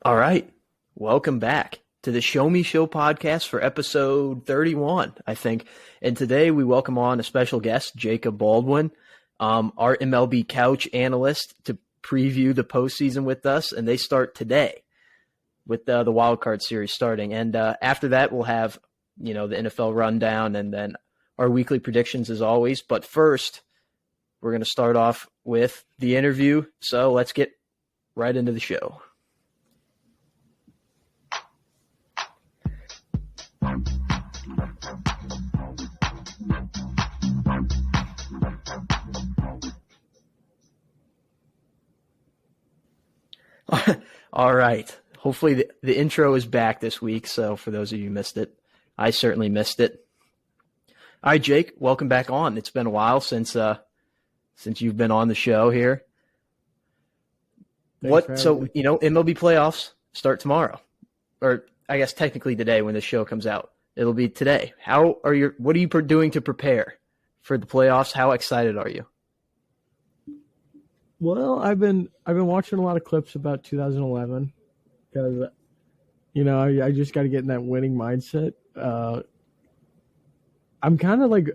All right. Welcome back to the Show Me Show podcast for episode 31, I think. And today we welcome on a special guest, Jacob Baldwin, our MLB couch analyst, to preview the postseason with us. And they start today with the wild card series starting. And after that, we'll have, the NFL rundown and then our weekly predictions as always. But first, we're going to start off with the interview. So let's get right into the show. All right. Hopefully the intro is back this week. So for those of you who missed it, I certainly missed it. All right, Jake, welcome back on. It's been a while since you've been on the show here. MLB playoffs start tomorrow, or I guess technically today when the show comes out. It'll be today. What are you doing to prepare for the playoffs? How excited are you? Well, I've been watching a lot of clips about 2011 because I just got to get in that winning mindset. I'm kind of like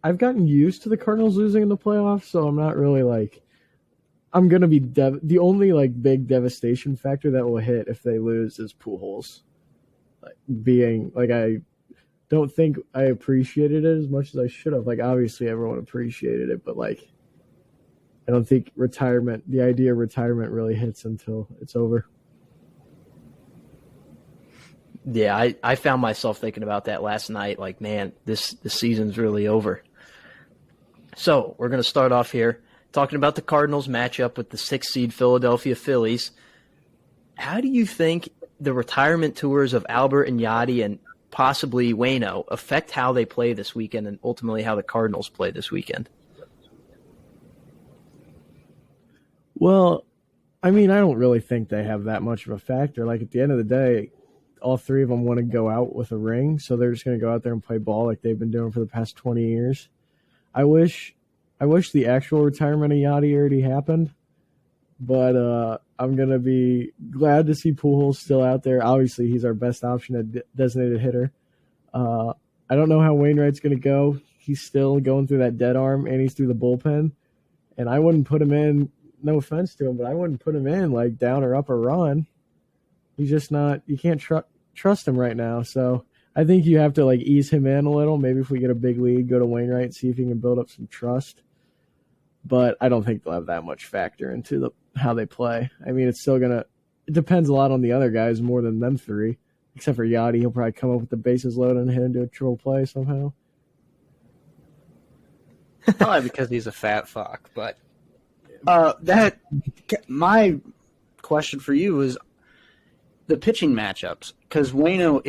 I've gotten used to the Cardinals losing in the playoffs, so I'm not really like I'm gonna be the only like big devastation factor that will hit if they lose is Pujols. I don't think I appreciated it as much as I should have. Like obviously everyone appreciated it, but like I don't think the idea of retirement really hits until it's over. Yeah, I found myself thinking about that last night. Like, man, this season's really over. So we're going to start off here talking about the Cardinals matchup with the 6th seed Philadelphia Phillies. How do you think the retirement tours of Albert and Yachty and possibly Waino affect how they play this weekend and ultimately how the Cardinals play this weekend? Well, I mean, I don't really think they have that much of a factor. Like, at the end of the day, all three of them want to go out with a ring, so they're just going to go out there and play ball like they've been doing for the past 20 years. I wish the actual retirement of Yachty already happened, but I'm going to be glad to see Pujols still out there. Obviously, he's our best option at designated hitter. I don't know how Wainwright's going to go. He's still going through that dead arm, and he's through the bullpen, and I wouldn't put him in. No offense to him, but I wouldn't put him in like down or up or run. He's just not. You can't trust him right now. So I think you have to like ease him in a little. Maybe if we get a big lead, go to Wainwright, see if he can build up some trust. But I don't think they'll have that much factor into how they play. I mean, it depends a lot on the other guys more than them three. Except for Yachty, he'll probably come up with the bases loaded and hit into a triple play somehow. Probably because he's a fat fuck, but. My question for you is the pitching matchups, because Waino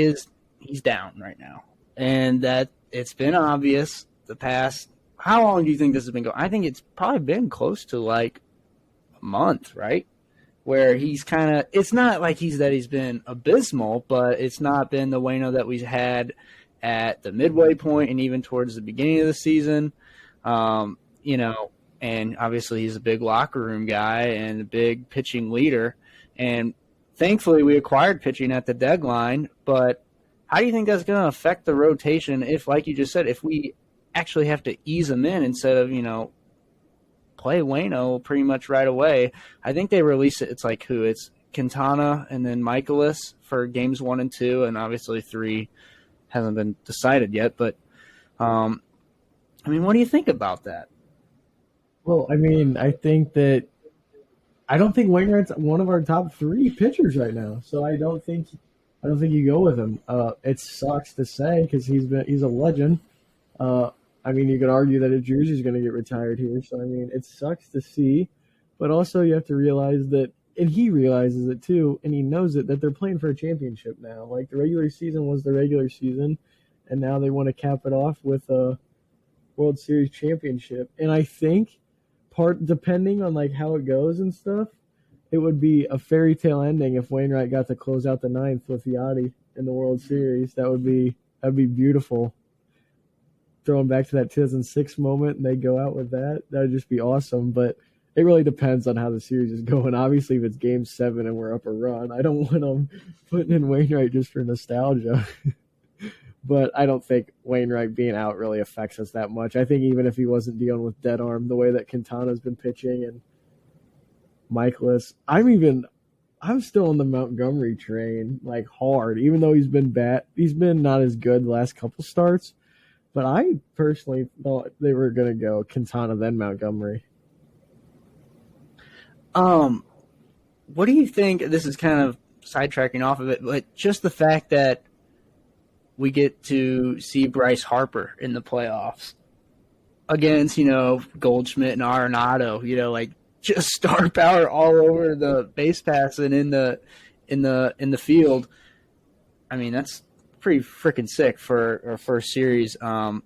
he's down right now, and that it's been obvious the past. How long do you think this has been going? I think it's probably been close to like a month, right? Where he's kind of. It's not like he's been abysmal, but it's not been the Waino that we've had at the midway point and even towards the beginning of the season. And obviously he's a big locker room guy and a big pitching leader. And thankfully we acquired pitching at the deadline. But how do you think that's going to affect the rotation if, like you just said, if we actually have to ease him in instead of, play Waino pretty much right away? I think they release it. It's like who? It's Quintana and then Michaelis for games 1 and 2. And obviously 3 hasn't been decided yet. But, what do you think about that? Well, I mean, I don't think Wainwright's one of our top 3 pitchers right now. So I don't think you go with him. It sucks to say because he's a legend. You could argue that his jersey is going to get retired here. So it sucks to see, but also you have to realize that, and he realizes it too, and he knows it, that they're playing for a championship now. Like the regular season was the regular season, and now they want to cap it off with a World Series championship. And I think depending on like how it goes and stuff, it would be a fairy tale ending if Wainwright got to close out the 9th with Yachty in the World Series. That'd be beautiful. Throwing back to that 2006 moment and they go out with that would just be awesome. But it really depends on how the series is going. Obviously, if it's Game 7 and we're up a run, I don't want them putting in Wainwright just for nostalgia. But I don't think Wainwright being out really affects us that much. I think even if he wasn't dealing with dead arm, the way that Quintana's been pitching and Michaelis, I'm still on the Montgomery train, like hard, even though he's been bad. He's been not as good the last couple starts. But I personally thought they were going to go Quintana then Montgomery. What do you think? This is kind of sidetracking off of it, but just the fact that we get to see Bryce Harper in the playoffs against, Goldschmidt and Arenado, like just star power all over the base paths and in the field. I mean, that's pretty freaking sick for our first series. But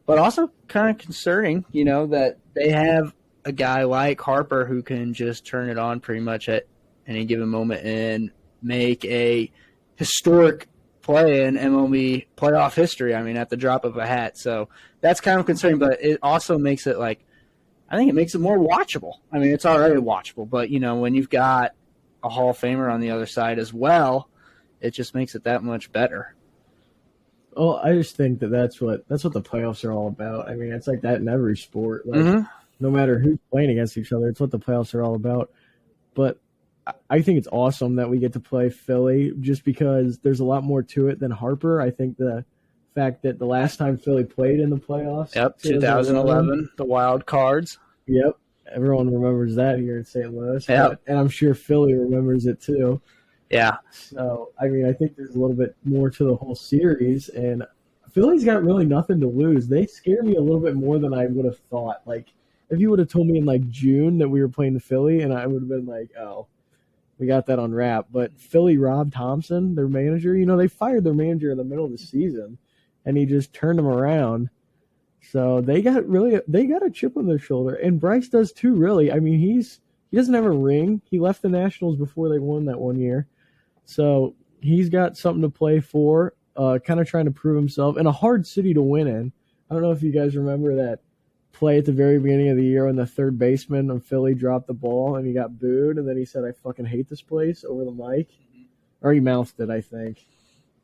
also kind of concerning, that they have a guy like Harper who can just turn it on pretty much at any given moment and make a historic play in MLB playoff history. I mean, at the drop of a hat. So that's kind of concerning, but it also makes it I think it makes it more watchable. I mean, it's already watchable, but when you've got a Hall of Famer on the other side as well, it just makes it that much better. Well, I just think that's what the playoffs are all about. I mean, it's like that in every sport. No matter who's playing against each other, it's what the playoffs are all about. But I think it's awesome that we get to play Philly just because there's a lot more to it than Harper. I think the fact that the last time Philly played in the playoffs. Yep, 2011, the Wild Cards. Yep, everyone remembers that here in St. Louis. Yep. And I'm sure Philly remembers it too. Yeah. So, I mean, I think there's a little bit more to the whole series, and Philly's got really nothing to lose. They scare me a little bit more than I would have thought. Like, if you would have told me in, June that we were playing the Philly, and I would have been like, oh, we got that on wrap. But Philly, Rob Thompson, their manager, they fired their manager in the middle of the season, and he just turned them around. So they got a chip on their shoulder, and Bryce does too. Really, I mean, he doesn't have a ring. He left the Nationals before they won that one year, so he's got something to play for. Kind of trying to prove himself in a hard city to win in. I don't know if you guys remember that play at the very beginning of the year when the third baseman of Philly dropped the ball and he got booed, and then he said, "I fucking hate this place" over the mic, or he mouthed it, I think.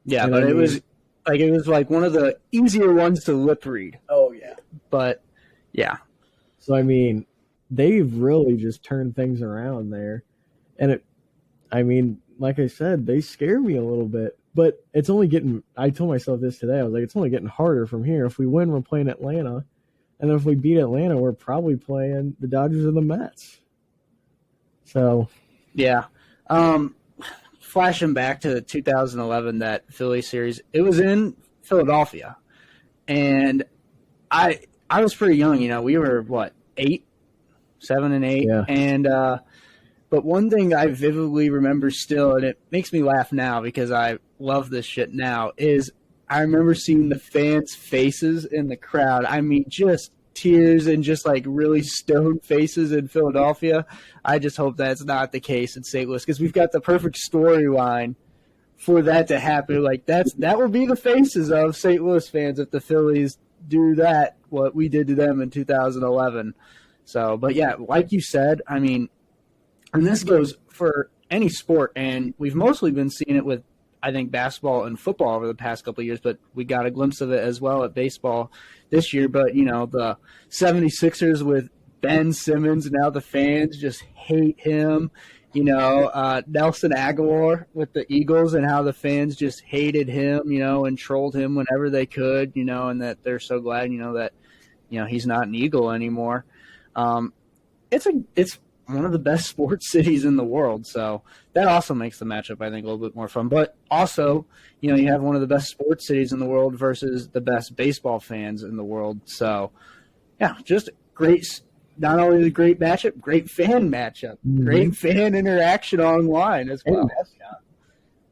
Yeah, but it was one of the easier ones to lip read. Oh yeah, but yeah. So I mean, they've really just turned things around there, and like I said, they scare me a little bit. But it's only getting. I told myself this today. I was like, it's only getting harder from here. If we win, we're playing Atlanta. And then if we beat Atlanta, we're probably playing the Dodgers or the Mets. So, yeah. Flashing back to 2011, that Philly series, it was in Philadelphia. And I was pretty young, we were, 7 and 8? Yeah. And, but one thing I vividly remember still, and it makes me laugh now because I love this shit now, is I remember seeing the fans' faces in the crowd. I mean, just tears and just really stoned faces in Philadelphia. I just hope that's not the case in St. Louis because we've got the perfect storyline for that to happen. That will be the faces of St. Louis fans if the Phillies do that, what we did to them in 2011. So, but yeah, like you said, I mean, and this goes for any sport, and we've mostly been seeing it with, I think, basketball and football over the past couple of years, but we got a glimpse of it as well at baseball this year. But, the 76ers with Ben Simmons, now the fans just hate him. Nelson Aguilar with the Eagles and how the fans just hated him, and trolled him whenever they could, and that they're so glad, that, he's not an Eagle anymore. It's one of the best sports cities in the world. So that also makes the matchup, I think, a little bit more fun. But also, you have one of the best sports cities in the world versus the best baseball fans in the world. So, yeah, just great. Not only the great matchup, great fan matchup, great fan interaction online as well.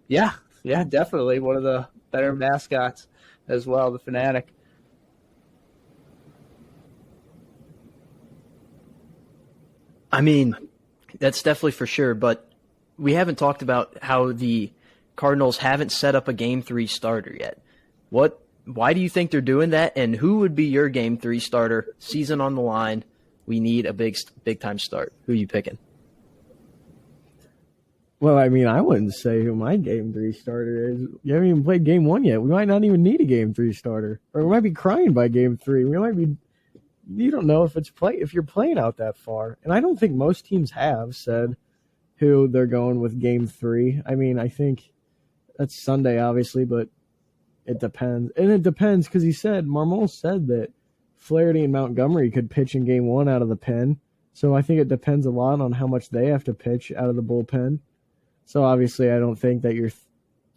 Yeah, definitely one of the better mascots as well, the Fanatic. I mean, that's definitely for sure, but we haven't talked about how the Cardinals haven't set up a Game 3 starter yet. Why do you think they're doing that, and who would be your Game 3 starter, season on the line, we need a big time start. Who are you picking? Well, I mean, I wouldn't say who my Game 3 starter is. You haven't even played Game 1 yet. We might not even need a Game 3 starter. Or we might be crying by Game 3. We might be – you don't know if you're playing out that far. And I don't think most teams have said who they're going with Game 3. I mean, I think that's Sunday, obviously, but it depends. And it depends because Marmol said that Flaherty and Montgomery could pitch in Game 1 out of the pen. So I think it depends a lot on how much they have to pitch out of the bullpen. So obviously, I don't think that you're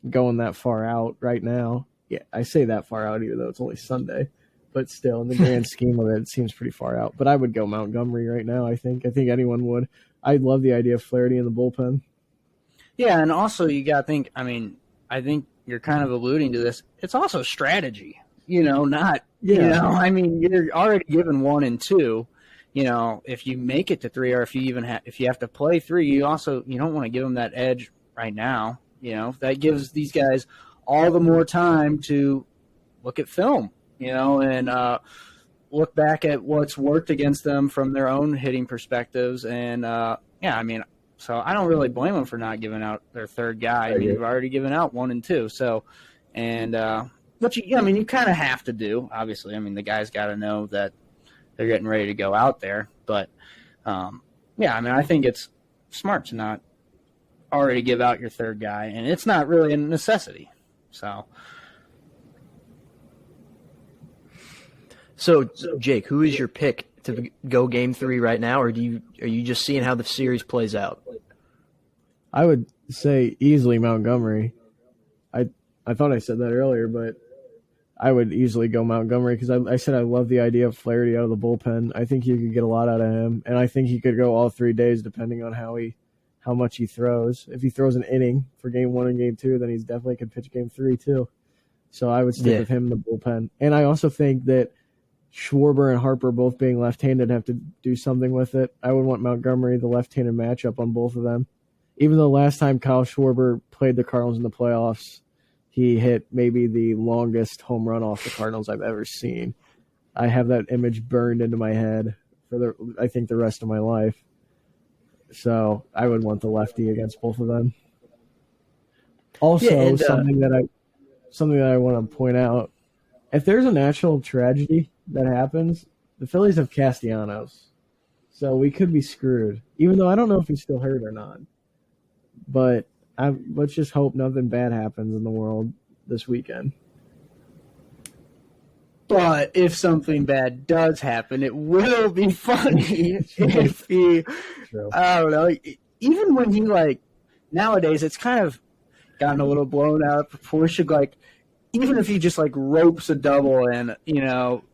going that far out right now. Yeah, I say that far out, even though it's only Sunday. But still, in the grand scheme of it think seems pretty far out. But I would go Montgomery right now, I think. I think anyone would. I love the idea of Flaherty in the bullpen. Yeah, and also you got to think, I think you're kind of alluding to this. It's also strategy, not, you're already given 1 and 2. If you make it to 3, or if you have to play 3, you don't want to give them that edge right now. That gives these guys all the more time to look at film, and look back at what's worked against them from their own hitting perspectives. And so I don't really blame them for not giving out their third guy. You've already given out 1 and 2. So, and what you kind of have to do. Obviously, the guys got to know that they're getting ready to go out there. But, I think it's smart to not already give out your third guy, and it's not really a necessity. So, Jake, who is your pick to go Game 3 right now, or are you just seeing how the series plays out? I would say easily Montgomery. I thought I said that earlier, but I would easily go Montgomery because I said I love the idea of Flaherty out of the bullpen. I think you could get a lot out of him, and I think he could go all 3 days depending on how much he throws. If he throws an inning for Game 1 and Game 2, then he's definitely could pitch Game 3 too. So I would stick with him in the bullpen. And I also think that Schwarber and Harper both being left-handed have to do something with it. I would want Montgomery, the left-handed matchup on both of them. Even though last time Kyle Schwarber played the Cardinals in the playoffs, he hit maybe the longest home run off the Cardinals I've ever seen. I have that image burned into my head for the rest of my life. So I would want the lefty against both of them. Also, something that I want to point out, if there's a natural tragedy that happens, the Phillies have Castellanos. So we could be screwed, even though I don't know if he's still hurt or not. But let's just hope nothing bad happens in the world this weekend. But if something bad does happen, it will be funny if he, I don't know, even when he, nowadays it's kind of gotten a little blown out of proportion, even if he just, ropes a double and,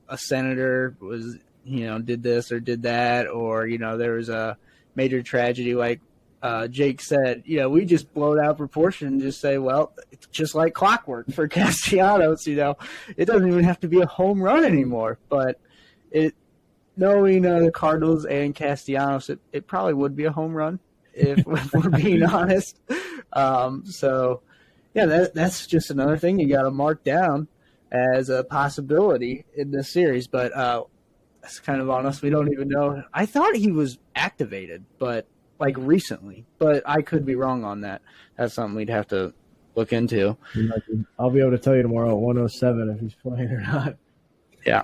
a senator was, did this or did that, or, there was a major tragedy Jake said, we just blow it out of proportion and just say, well, it's just like clockwork for Castellanos, It doesn't even have to be a home run anymore. But knowing the Cardinals and Castellanos, it probably would be a home run if we're being honest. That's just another thing you got to mark down as a possibility in this series. But that's kind of on us. We don't even know. I thought he was activated, but recently, but I could be wrong on that. That's something we'd have to look into. I'll be able to tell you tomorrow at 1:07 if he's playing or not. Yeah.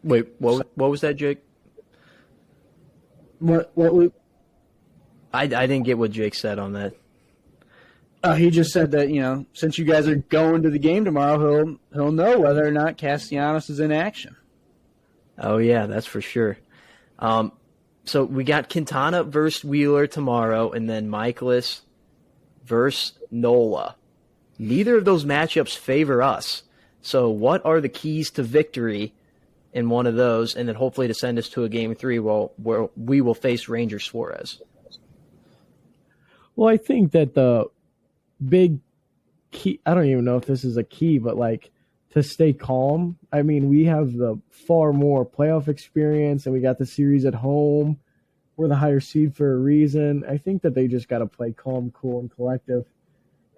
Wait, what was that, Jake? What Luke? I didn't get what Jake said on that. He just said that, since you guys are going to the game tomorrow, he'll know whether or not Castellanos is in action. Oh yeah, that's for sure. So we got Quintana versus Wheeler tomorrow, and then Michaelis versus Nola. Neither of those matchups favor us. So what are the keys to victory in one of those, and then hopefully to send us to a Game 3 where we will face Ranger Suarez? Well, I think that the big key, I don't even know if this is a key, but to stay calm. I mean, we have the far more playoff experience, and we got the series at home. We're the higher seed for a reason. I think that they just got to play calm, cool, and collective.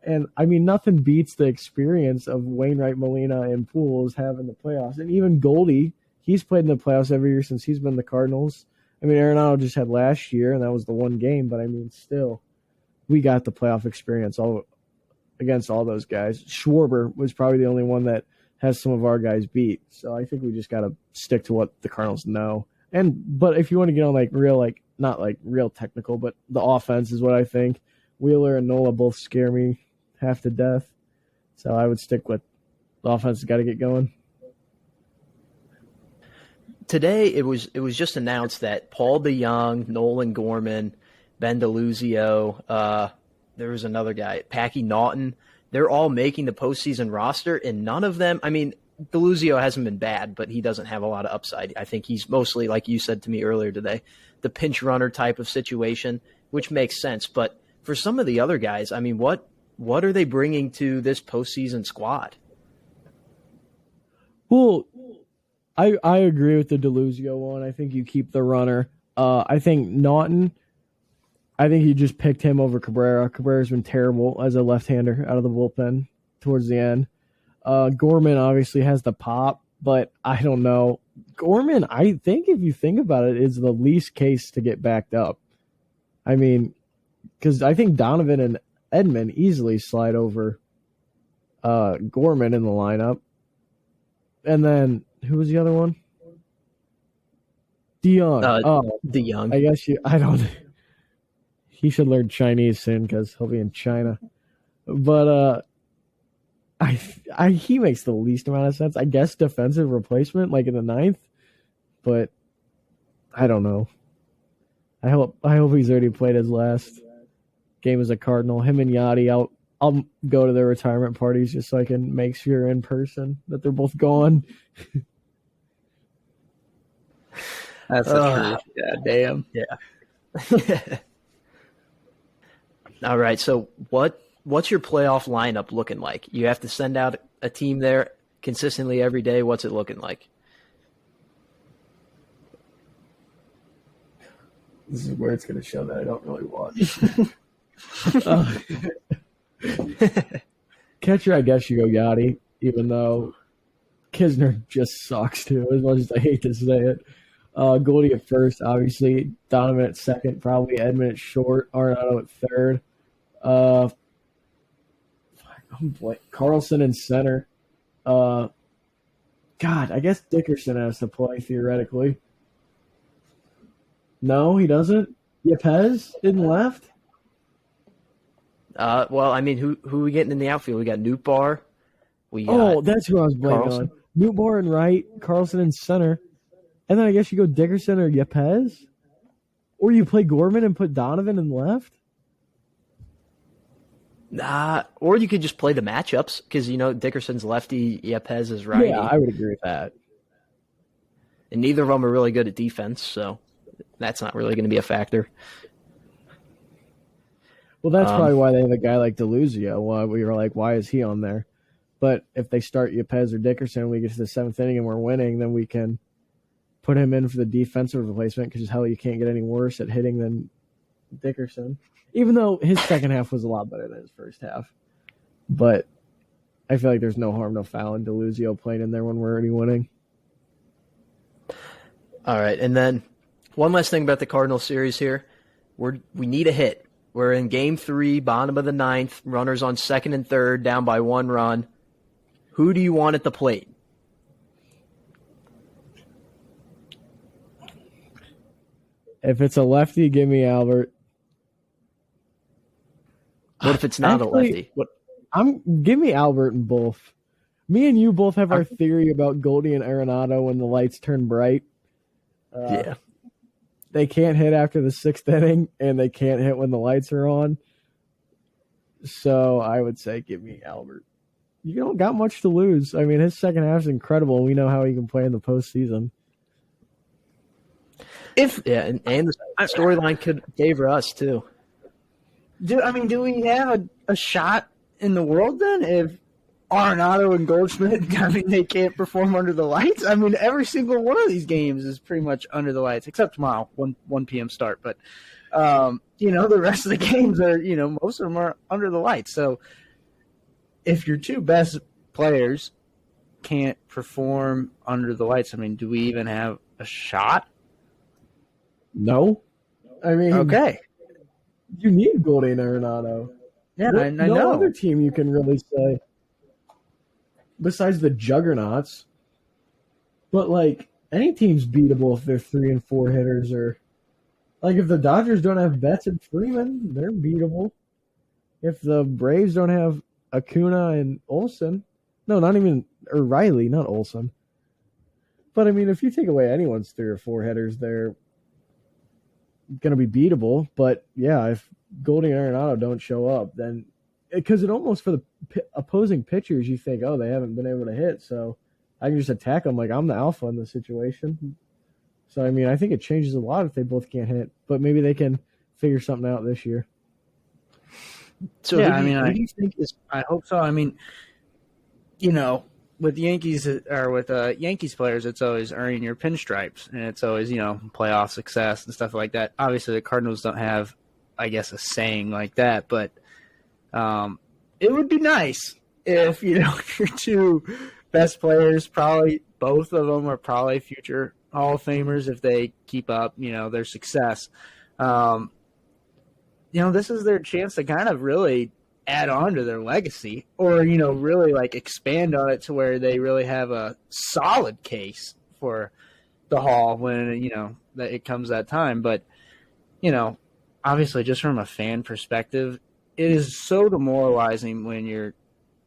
And, nothing beats the experience of Wainwright, Molina, and Pujols having the playoffs. And even Goldie, he's played in the playoffs every year since he's been the Cardinals. I mean, Arenado just had last year, and that was the one game. But I mean, still, we got the playoff experience against all those guys. Schwarber was probably the only one that has some of our guys beat. So I think we just got to stick to what the Cardinals know. But if you want to get on not real technical, but the offense is what I think. Wheeler and Nola both scare me half to death. So I would stick with the offense has got to get going. Today it was just announced that Paul DeJong, Nolan Gorman, Ben DeLuzio, there was another guy, Packy Naughton. They're all making the postseason roster, and none of them. I mean, DeLuzio hasn't been bad, but he doesn't have a lot of upside. I think he's mostly, like you said to me earlier today, the pinch runner type of situation, which makes sense. But for some of the other guys, I mean, what are they bringing to this postseason squad? Well, I agree with the DeLuzio one. I think you keep the runner. I think Naughton, I think you just picked him over Cabrera. Cabrera's been terrible as a left-hander out of the bullpen towards the end. Gorman obviously has the pop, but I don't know. Gorman, I think if you think about it, is the least case to get backed up. I mean, because I think Donovan and Edman easily slide over Gorman in the lineup. And then, who was the other one? DeJong. DeJong. I guess he should learn Chinese soon because he'll be in China. But he makes the least amount of sense. I guess defensive replacement, like in the ninth, but I don't know. I hope he's already played his last game as a Cardinal. Him and Yachty, I'll go to their retirement parties just so I can make sure in person that they're both gone. That's the truth. Yeah, damn. Yeah. All right. So what's your playoff lineup looking like? You have to send out a team there consistently every day. What's it looking like? This is where it's going to show that I don't really watch. Catcher, I guess you go Yachty, even though Kisner just sucks too, as much as I hate to say it. Goldie at first, obviously. Donovan at second, probably. Edman at short. Arenado at third. Carlson in center. God, I guess Dickerson has to play theoretically. No, he doesn't. Yepez in left. Well, I mean, who are we getting in the outfield? We got Nootbaar. That's who I was blaming on. Nootbaar in right, Carlson in center. And then I guess you go Dickerson or Yepez? Or you play Gorman and put Donovan in left? Or you could just play the matchups because, Dickerson's lefty, Yepez is righty. Yeah, I would agree with that. And neither of them are really good at defense, so that's not really going to be a factor. Well, that's probably why they have a guy like DeLuzio. Why we were like, why is he on there? But if they start Yepez or Dickerson, we get to the seventh inning and we're winning, then we can put him in for the defensive replacement because hell, you can't get any worse at hitting than Dickerson. Even though his second half was a lot better than his first half. But I feel like there's no harm, no foul in DeLuzio playing in there when we're already winning. All right, and then one last thing about the Cardinals series here. We need a hit. We're in Game 3, bottom of the ninth, runners on second and third, down by 1 run. Who do you want at the plate? If it's a lefty, give me Albert. What if it's not a lefty? Give me Albert in both. Me and you both have our theory about Goldie and Arenado when the lights turn bright. Yeah. They can't hit after the sixth inning, and they can't hit when the lights are on. So I would say give me Albert. You don't got much to lose. I mean, his second half is incredible. We know how he can play in the postseason. And the storyline could favor us too. Do we have a shot in the world then if Arenado and Goldschmidt, they can't perform under the lights? I mean, every single one of these games is pretty much under the lights, except tomorrow, 1 p.m. start. But, the rest of the games are, most of them are under the lights. So if your two best players can't perform under the lights, I mean, do we even have a shot? No. I mean, Okay. you need Goldie and Arenado. Yeah, I No know. other team you can really say, besides the juggernauts. But, like, any team's beatable if they're 3 and 4 hitters. Or, like, if the Dodgers don't have Betts and Freeman, they're beatable. If the Braves don't have Acuna and Olsen, no, not even, or Riley, not Olsen. But, I mean, if you take away anyone's 3 or 4 hitters, they're going to be beatable. But, yeah, if Goldie and Arenado don't show up, then because it almost for the opposing pitchers, you think, oh, they haven't been able to hit, so I can just attack them like I'm the alpha in the situation. So, I mean, I think it changes a lot if they both can't hit, but maybe they can figure something out this year. So yeah, who do you think is? I hope so. I mean, you know, with Yankees or with Yankees players, it's always earning your pinstripes, and it's always, you know, playoff success and stuff like that. Obviously, the Cardinals don't have, I guess, a saying like that, but it would be nice if, you know, your two best players, probably both of them are probably future Hall of Famers if they keep up, you know, their success. You know, this is their chance to kind of really add on to their legacy, or, you know, really like expand on it to where they really have a solid case for the Hall when, you know, that it comes that time. But, you know, obviously just from a fan perspective, it is so demoralizing when your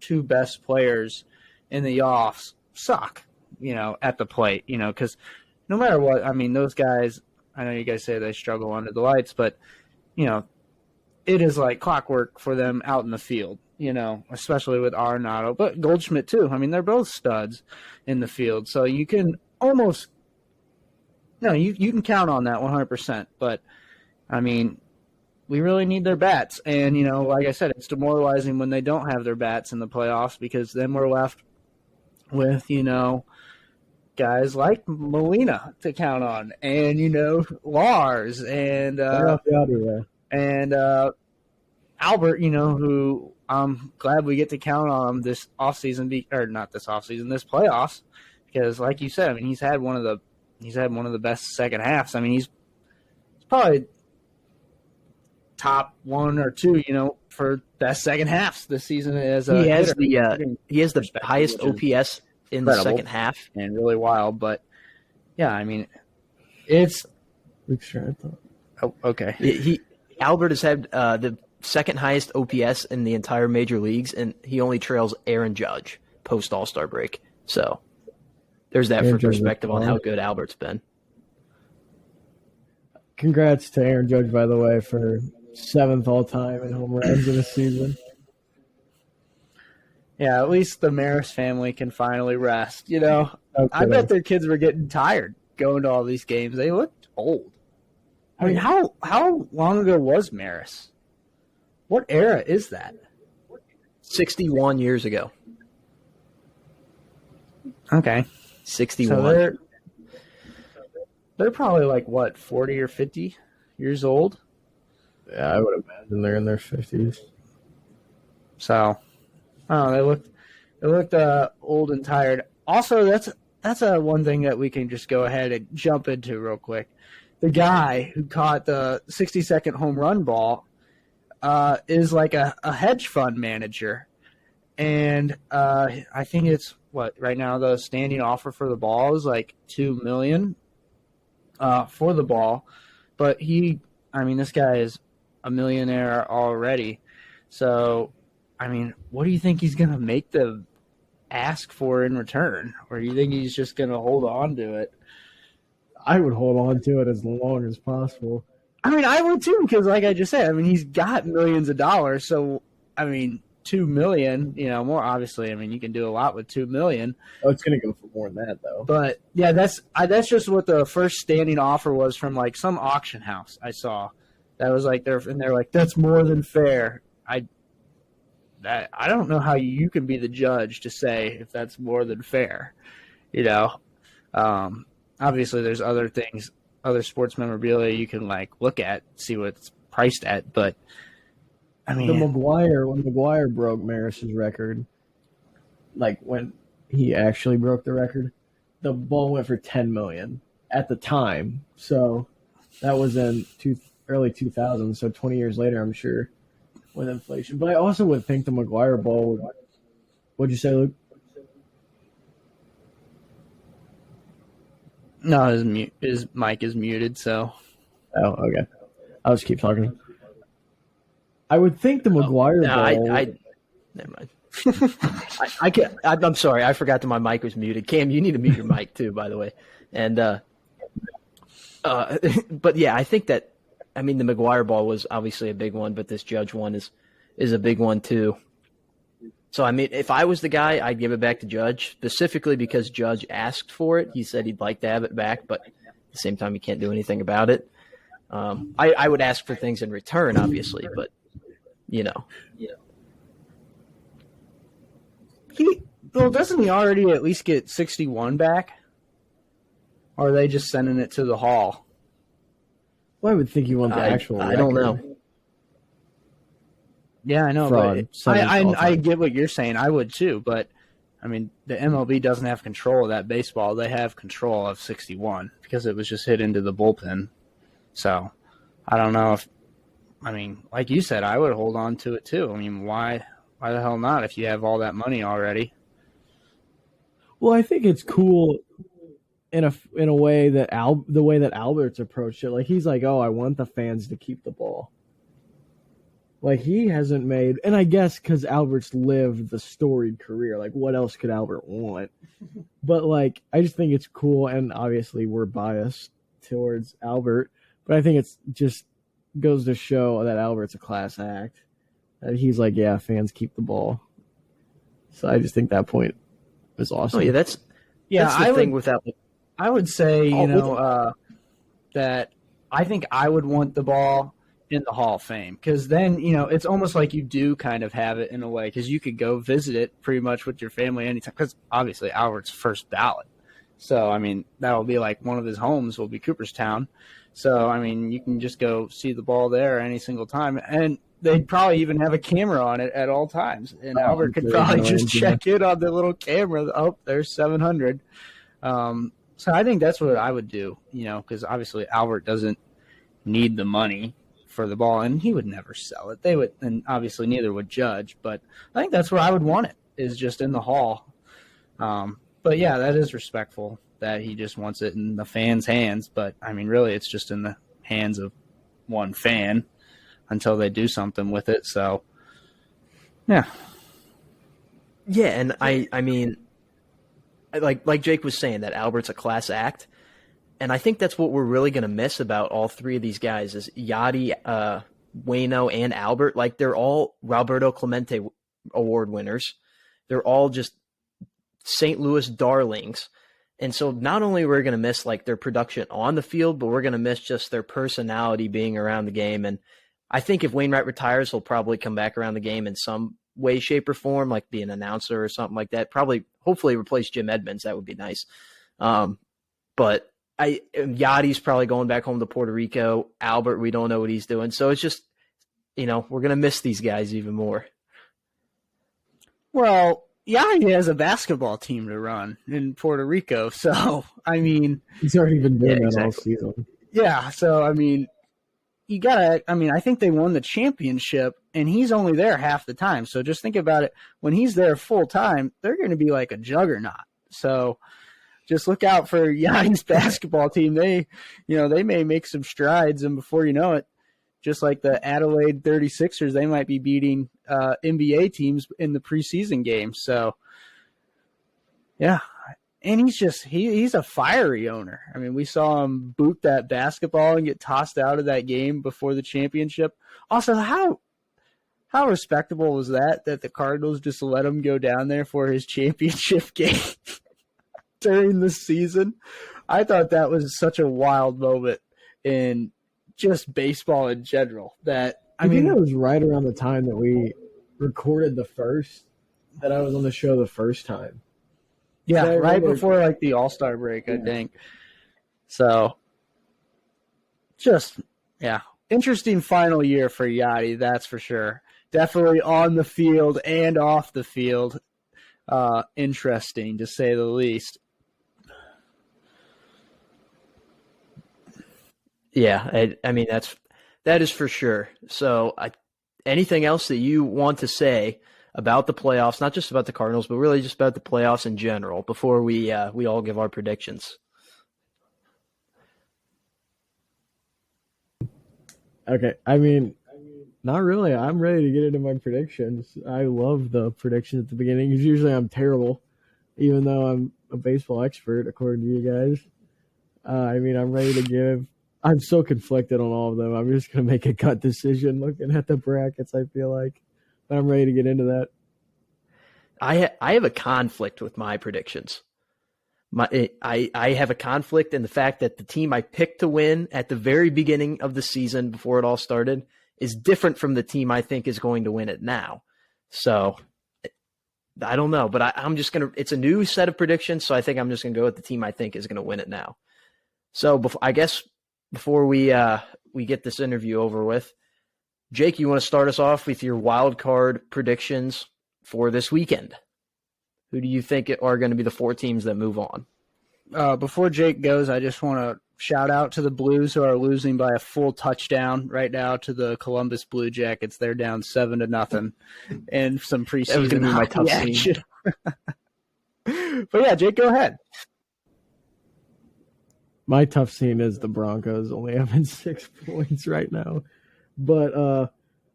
two best players in the offs suck, you know, at the plate, you know, because no matter what, I mean, those guys, I know you guys say they struggle under the lights, but, you know, it is like clockwork for them out in the field, you know, especially with Arenado, but Goldschmidt too. I mean, they're both studs in the field. So you can almost, no, you can count on that 100%. But, I mean, we really need their bats. And, you know, like I said, it's demoralizing when they don't have their bats in the playoffs, because then we're left with, you know, guys like Molina to count on, and, you know, Lars and Albert, you know, who I'm glad we get to count on him this offseason, or not this offseason, this playoffs, because like you said, I mean, he's had one of the best second halves. I mean, he's probably top 1 or 2, you know, for best second halves this season as a he has hitter. He has the highest OPS in the second half, and really wild. But yeah, I mean, it's okay. Albert has had the second highest OPS in the entire major leagues, and he only trails Aaron Judge post All-Star break. So there's that for perspective on how good Albert's been. Congrats to Aaron Judge, by the way, for 7th all-time in home runs in a season. Yeah, at least the Maris family can finally rest. You know, Okay. I bet their kids were getting tired going to all these games. They looked old. I mean, how long ago was Maris? What era is that? 61 years ago. Okay. 61. So they're probably like, what, 40 or 50 years old? Yeah, I would imagine they're in their 50s. So, they looked old and tired. Also, that's one thing that we can just go ahead and jump into real quick. The guy who caught the 60-second home run ball is like a hedge fund manager. And I think it's, right now the standing offer for the ball is like $2 million for the ball. But this guy is a millionaire already. So, I mean, what do you think he's going to make them ask for in return? Or do you think he's just going to hold on to it? I would hold on to it as long as possible. I mean, I would too, because like I just said, I mean, he's got millions of dollars. So, I mean, $2 million, you know, more obviously, I mean, you can do a lot with $2 million. Oh, it's going to go for more than that, though. But, yeah, that's just what the first standing offer was from, like, some auction house I saw. That was like, they're like, that's more than fair. I don't know how you can be the judge to say if that's more than fair, you know. Obviously, there's other things, other sports memorabilia you can, like, look at, see what it's priced at. But, I mean, when McGuire broke Maris's record, like, when he actually broke the record. The ball went for $10 million at the time. So that was in early 2000s. So 20 years later, I'm sure, with inflation. But I also would think the McGuire ball would. What'd you say, Luke? No, his mic is muted, so. Oh, okay. I'll just keep talking. I would think the McGuire ball. Never mind. I'm sorry. I forgot that my mic was muted. Cam, you need to mute your mic too, by the way. And but yeah, I think that. I mean, the McGuire ball was obviously a big one, but this Judge one is a big one too. So I mean, if I was the guy, I'd give it back to Judge, specifically because Judge asked for it. He said he'd like to have it back, but at the same time, he can't do anything about it. I would ask for things in return, obviously, but you know. Doesn't he already at least get 61 back? Or are they just sending it to the Hall? Well, I would think you want the actual record. I don't know. Yeah, I know. Fraud, but I get what you're saying. I would too, but I mean, the MLB doesn't have control of that baseball. They have control of 61 because it was just hit into the bullpen. So I don't know if, I mean, like you said, I would hold on to it too. I mean, why the hell not if you have all that money already? Well, I think it's cool in a way that the way that Albert's approached it. Like, he's like, oh, I want the fans to keep the ball. Like, he hasn't made, and I guess because Albert's lived the storied career, like, what else could Albert want? But, like, I just think it's cool, and obviously we're biased towards Albert, but I think it's just goes to show that Albert's a class act. That he's like, yeah, fans keep the ball. So I just think that point is awesome. Oh, yeah, that's the thing with that. I would say, that I think I would want the ball in the Hall of Fame because then, it's almost like you do kind of have it in a way because you could go visit it pretty much with your family anytime because obviously Albert's first ballot. So, I mean, that'll be like one of his homes will be Cooperstown. So, I mean, you can just go see the ball there any single time. And they'd probably even have a camera on it at all times. And Albert could probably just check in on the little camera. Oh, there's 700. So I think that's what I would do, because obviously Albert doesn't need the money for the ball, and he would never sell it. They would, and obviously neither would Judge. But I think that's where I would want it, is just in the Hall. But yeah, that is respectful that he just wants it in the fans' hands. But I mean, really, it's just in the hands of one fan until they do something with it. So, yeah. Yeah, and I mean, like Jake was saying, that Albert's a class act. And I think that's what we're really going to miss about all three of these guys is Yachty, Waino, and Albert. Like, they're all Roberto Clemente Award winners. They're all just St. Louis darlings. And so not only we're going to miss like their production on the field, but we're going to miss just their personality being around the game. And I think if Wainwright retires, he'll probably come back around the game in some way, shape, or form, like be an announcer or something like that. Hopefully replace Jim Edmonds. That would be nice. But Yachty's probably going back home to Puerto Rico. Albert, we don't know what he's doing. So it's just, we're going to miss these guys even more. Well, Yachty has a basketball team to run in Puerto Rico. So, I mean, he's already been doing that all season. Yeah. So, I mean, I think they won the championship and he's only there half the time. So just think about it. When he's there full time, they're going to be like a juggernaut. So just look out for Yachty's basketball team. They may make some strides, and before you know it, just like the Adelaide 36ers, they might be beating NBA teams in the preseason game. So, yeah. And he's a fiery owner. I mean, we saw him boot that basketball and get tossed out of that game before the championship. Also, how respectable was that the Cardinals just let him go down there for his championship game during the season? I thought that was such a wild moment in just baseball in general. I think it was right around the time that we recorded that I was on the show the first time. Yeah, right before like the All-Star break, I think. So, just, yeah, interesting final year for Yachty, that's for sure. Definitely on the field and off the field. interesting to say the least. Yeah, I mean that is for sure. So, anything else that you want to say about the playoffs, not just about the Cardinals, but really just about the playoffs in general, before we all give our predictions? Okay, I mean, not really. I'm ready to get into my predictions. I love the predictions at the beginning because usually I'm terrible, even though I'm a baseball expert, according to you guys. I mean, I'm ready to give. I'm so conflicted on all of them. I'm just going to make a gut decision looking at the brackets, I feel like. But I'm ready to get into that. I have a conflict with my predictions. I have a conflict in the fact that the team I picked to win at the very beginning of the season before it all started is different from the team I think is going to win it now. So I don't know, but I'm just going to – it's a new set of predictions, so I think I'm just going to go with the team I think is going to win it now. So before we get this interview over with, Jake, you want to start us off with your wild card predictions for this weekend? Who do you think are going to be the 4 teams that move on? Before Jake goes, I just want to shout out to the Blues, who are losing by a full touchdown right now to the Columbus Blue Jackets. They're down 7-0 in some preseason. That was going to be my tough scene. But yeah, Jake, go ahead. My tough scene is the Broncos only having 6 points right now. But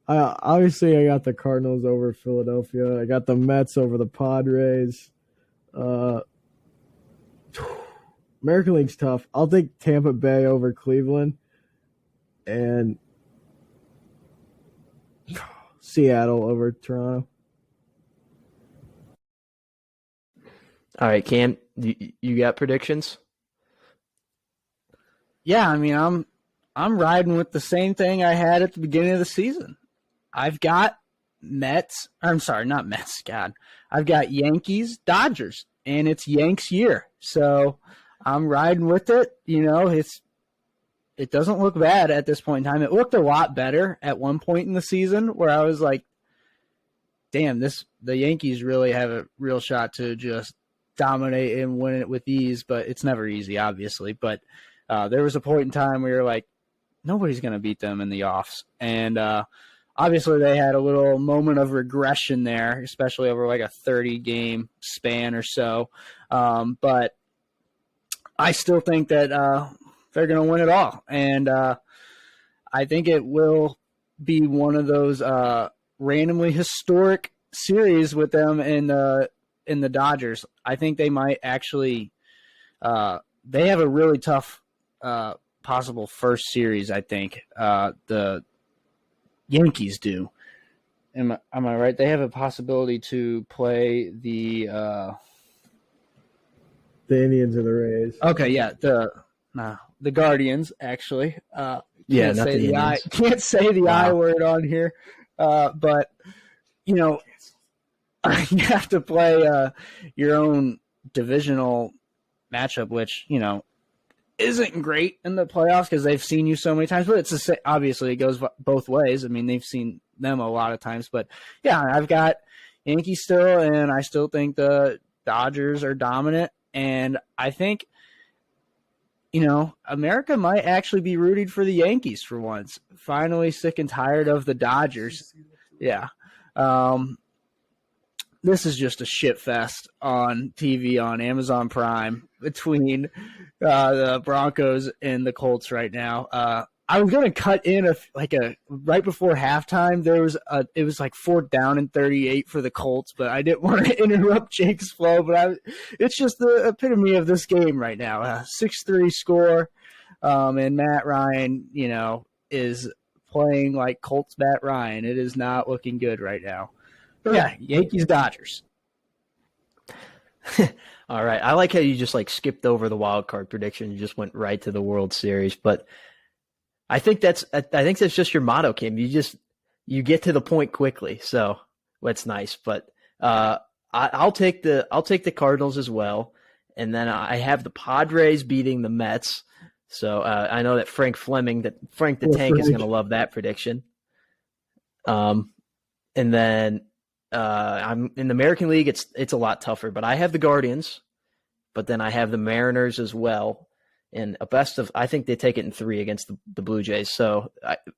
obviously I got the Cardinals over Philadelphia. I got the Mets over the Padres. American League's tough. I'll take Tampa Bay over Cleveland. And Seattle over Toronto. All right, Cam, you got predictions? Yeah, I mean, I'm riding with the same thing I had at the beginning of the season. I've got Mets. I'm sorry, not Mets. God, I've got Yankees, Dodgers, and it's Yanks year. So I'm riding with it. You know, it doesn't look bad at this point in time. It looked a lot better at one point in the season where I was like, damn, the Yankees really have a real shot to just dominate and win it with ease, but it's never easy, obviously. But there was a point in time where you're like, nobody's going to beat them in the offs. And obviously they had a little moment of regression there, especially over like a 30-game span or so. But I still think that they're going to win it all. And I think it will be one of those randomly historic series with them in the Dodgers. I think they might actually they have a really tough possible first series, I think. The Yankees do. Am I right? They have a possibility to play the Indians or the Rays. Okay, yeah, the Guardians actually. Yeah, not the Indians. Can't say the I word on here, but you know, you have to play your own divisional matchup, which you know isn't great in the playoffs because they've seen you so many times. But it's obviously it goes both ways. I mean, they've seen them a lot of times. But yeah, I've got Yankees still, and I still think the Dodgers are dominant. And I think, you know, America might actually be rooting for the Yankees for once. Finally sick and tired of the Dodgers. Yeah. This is just a shit fest on TV on Amazon Prime between the Broncos and the Colts right now. I was going to cut in a right before halftime. It was like 4th down and 38 for the Colts, but I didn't want to interrupt Jake's flow. But it's just the epitome of this game right now. 6-3 score, and Matt Ryan, you know, is playing like Colts Matt Ryan. It is not looking good right now. But yeah, Yankees Dodgers. All right, I like how you just like skipped over the wild card prediction. You just went right to the World Series, but I think that's just your motto, Kim. You get to the point quickly, so that's nice. But I'll take the Cardinals as well, and then I have the Padres beating the Mets. So I know that Frank the Tank is going to love that prediction. And then I'm in the American League. It's a lot tougher, but I have the Guardians, but then I have the Mariners as well. And I think they take it in 3 against the Blue Jays. So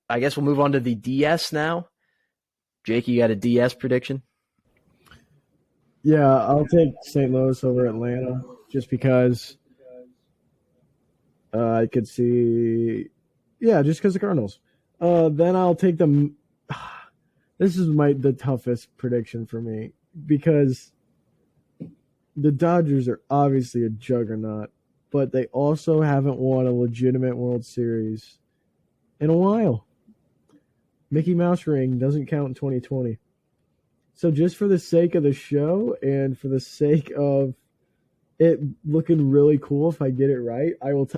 I guess we'll move on to the DS now. Jake, you got a DS prediction? Yeah, I'll take St. Louis over Atlanta just because I could see. Yeah, just because the Cardinals. Then I'll take them. This is the toughest prediction for me because the Dodgers are obviously a juggernaut, but they also haven't won a legitimate World Series in a while. Mickey Mouse ring doesn't count in 2020. So just for the sake of the show and for the sake of it looking really cool, if I get it right,